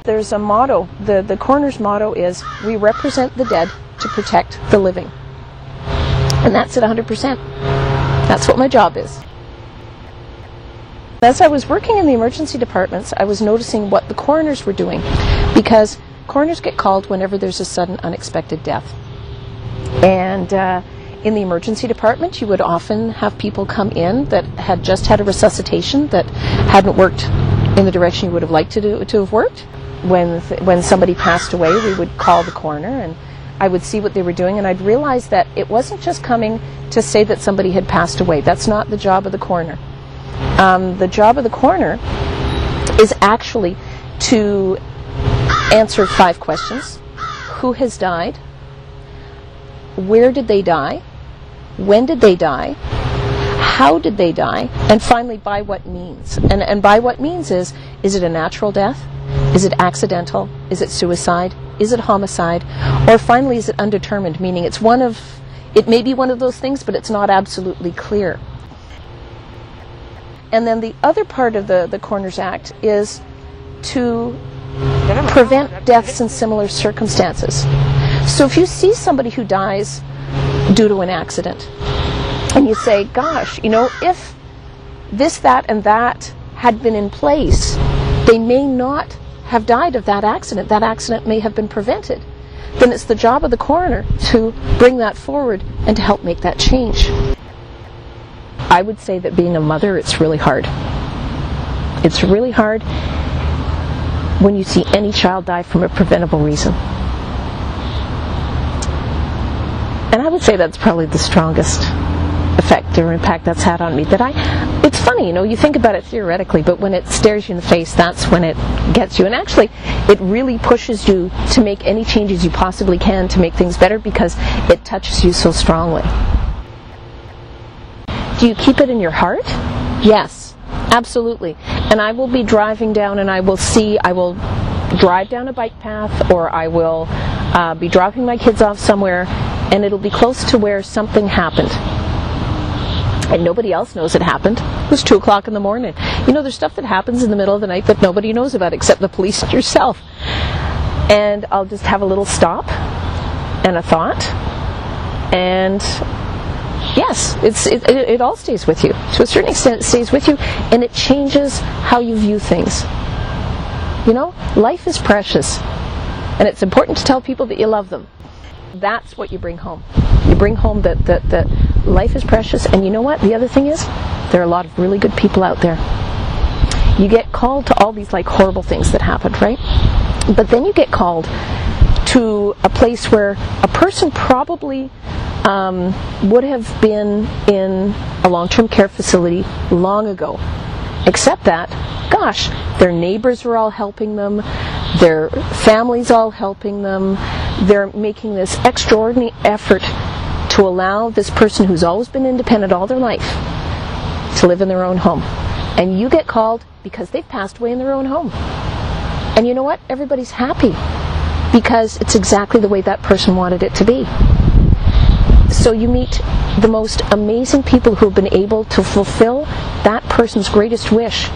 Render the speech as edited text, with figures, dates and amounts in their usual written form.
There's a motto, the coroner's motto is, we represent the dead to protect the living. And that's at 100%. That's what my job is. As I was working in the emergency departments, I was noticing what the coroners were doing, because coroners get called whenever there's a sudden unexpected death. And in the emergency department, you would often have people come in that had just had a resuscitation that hadn't worked in the direction you would have liked to have worked. When somebody passed away, we would call the coroner, and I would see what they were doing, and I'd realize that it wasn't just coming to say that somebody had passed away. That's not the job of the coroner. The job of the coroner is actually to answer 5 questions. Who has died? Where did they die? When did they die? How did they die? And finally, by what means? And by what means is it a natural death? Is it accidental? Is it suicide? Is it homicide? Or finally, is it undetermined, meaning it may be one of those things, but it's not absolutely clear. And then the other part of the Coroner's Act is to prevent deaths in similar circumstances. So if you see somebody who dies due to an accident, and you say, gosh, if this, that, and that had been in place, they may not have died of that accident. That accident may have been prevented. Then it's the job of the coroner to bring that forward and to help make that change. I would say that being a mother, it's really hard. It's really hard when you see any child die from a preventable reason. And I would say that's probably the strongest effect or impact that's had on me. It's funny, you think about it theoretically, but when it stares you in the face, that's when it gets you. And actually, it really pushes you to make any changes you possibly can to make things better, because it touches you so strongly. Do you keep it in your heart? Yes, absolutely. And I will be driving down and I will drive down a bike path, or I will be dropping my kids off somewhere, and it'll be close to where something happened. And nobody else knows it happened. It was 2 o'clock in the morning. There's stuff that happens in the middle of the night that nobody knows about except the police and yourself. And I'll just have a little stop and a thought. And yes, it all stays with you. To a certain extent, it stays with you, and it changes how you view things. Life is precious, and it's important to tell people that you love them. That's what you bring home. You bring home that life is precious, and you know what? The other thing is, there are a lot of really good people out there. You get called to all these horrible things that happened, right? But then you get called to a place where a person probably would have been in a long-term care facility long ago. Except that, gosh, their neighbors are all helping them, their families all helping them, they're making this extraordinary effort to allow this person who's always been independent all their life to live in their own home. And you get called because they've passed away in their own home. And you know what? Everybody's happy because it's exactly the way that person wanted it to be. So you meet the most amazing people who have been able to fulfill that person's greatest wish